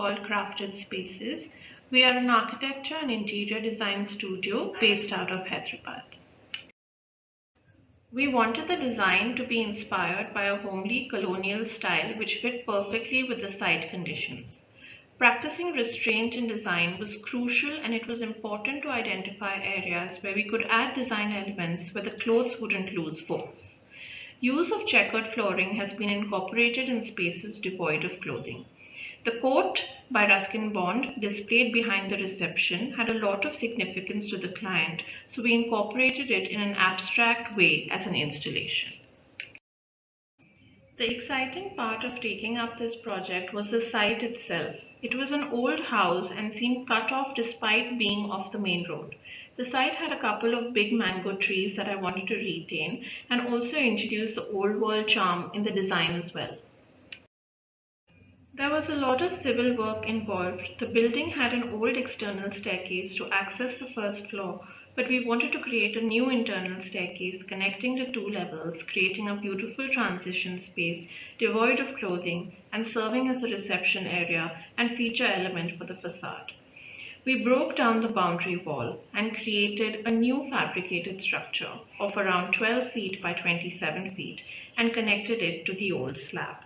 called Crafted Spaces. We are an architecture and interior design studio based out of Hyderabad. We wanted the design to be inspired by a homely colonial style which fit perfectly with the site conditions. Practicing restraint in design was crucial, and it was important to identify areas where we could add design elements where the clothes wouldn't lose focus. Use of checkered flooring has been incorporated in spaces devoid of clothing. The coat by Ruskin Bond, displayed behind the reception, had a lot of significance to the client, so we incorporated it in an abstract way as an installation. The exciting part of taking up this project was the site itself. It was an old house and seemed cut off despite being off the main road. The site had a couple of big mango trees that I wanted to retain and also introduce the old world charm in the design as well. There was a lot of civil work involved. The building had an old external staircase to access the first floor, but we wanted to create a new internal staircase connecting the two levels, creating a beautiful transition space devoid of clothing and serving as a reception area and feature element for the facade. We broke down the boundary wall and created a new fabricated structure of around 12 feet by 27 feet and connected it to the old slab.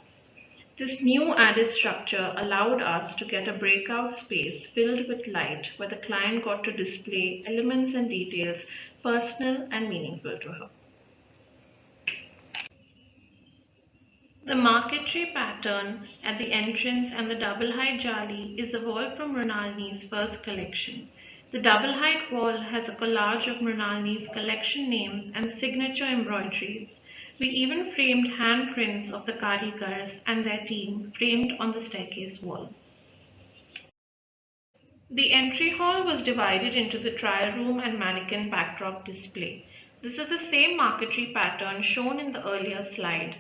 This new added structure allowed us to get a breakout space filled with light where the client got to display elements and details personal and meaningful to her. The marquetry pattern at the entrance and the double height jali is evolved from Mrinalini's first collection. The double height wall has a collage of Mrinalini's collection names and signature embroideries. We even framed handprints of the karigars and their team framed on the staircase wall. The entry hall was divided into the trial room and mannequin backdrop display. This is the same marquetry pattern shown in the earlier slide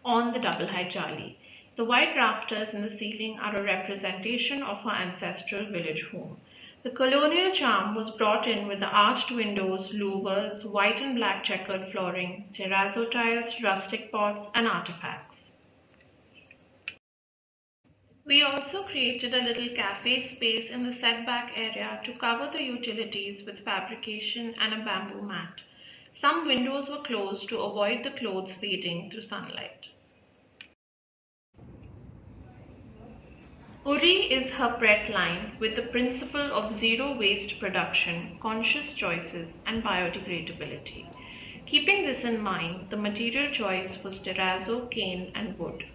on the double height jali. The white rafters in the ceiling are a representation of her ancestral village home. The colonial charm was brought in with the arched windows, louvers, white and black checkered flooring, terrazzo tiles, rustic pots, and artifacts. We also created a little cafe space in the setback area to cover the utilities with fabrication and a bamboo mat. Some windows were closed to avoid the clothes fading through sunlight. Uri is her Pret line with the principle of zero waste production, conscious choices, and biodegradability. Keeping this in mind, the material choice was terrazzo, cane, and wood.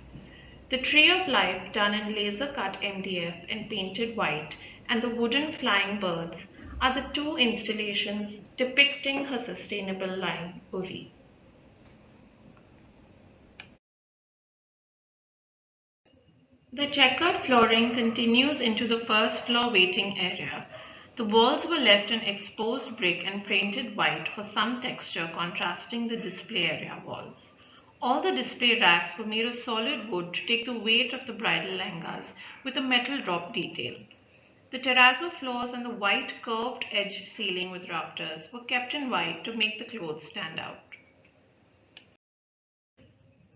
The Tree of Life done in laser-cut MDF and painted white, and the wooden flying birds are the two installations depicting her sustainable line, Uri. The checkered flooring continues into the first floor waiting area. The walls were left in exposed brick and painted white for some texture contrasting the display area walls. All the display racks were made of solid wood to take the weight of the bridal lehengas with a metal drop detail. The terrazzo floors and the white curved edge ceiling with rafters were kept in white to make the clothes stand out.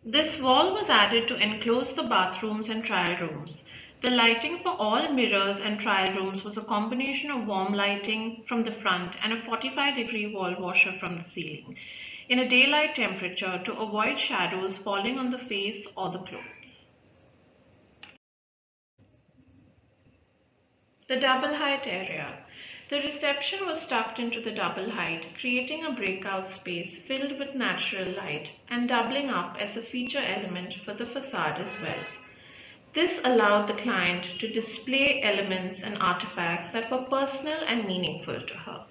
This wall was added to enclose the bathrooms and trial rooms. The lighting for all mirrors and trial rooms was a combination of warm lighting from the front and a 45-degree wall washer from the ceiling, in a daylight temperature to avoid shadows falling on the face or the clothes. The double height area. The reception was tucked into the double height, creating a breakout space filled with natural light and doubling up as a feature element for the facade as well. This allowed the client to display elements and artifacts that were personal and meaningful to her.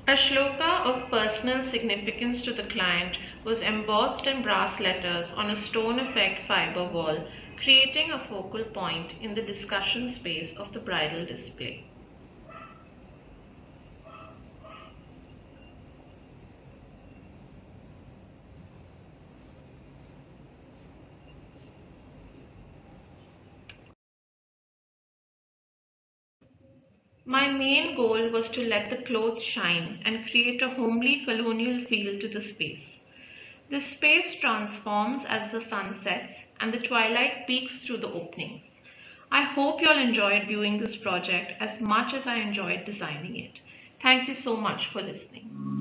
A shloka of personal significance to the client was embossed in brass letters on a stone effect fiber wall, creating a focal point in the discussion space of the bridal display. My main goal was to let the clothes shine and create a homely colonial feel to the space. The space transforms as the sun sets and the twilight peeks through the openings. I hope you all enjoyed viewing this project as much as I enjoyed designing it. Thank you so much for listening.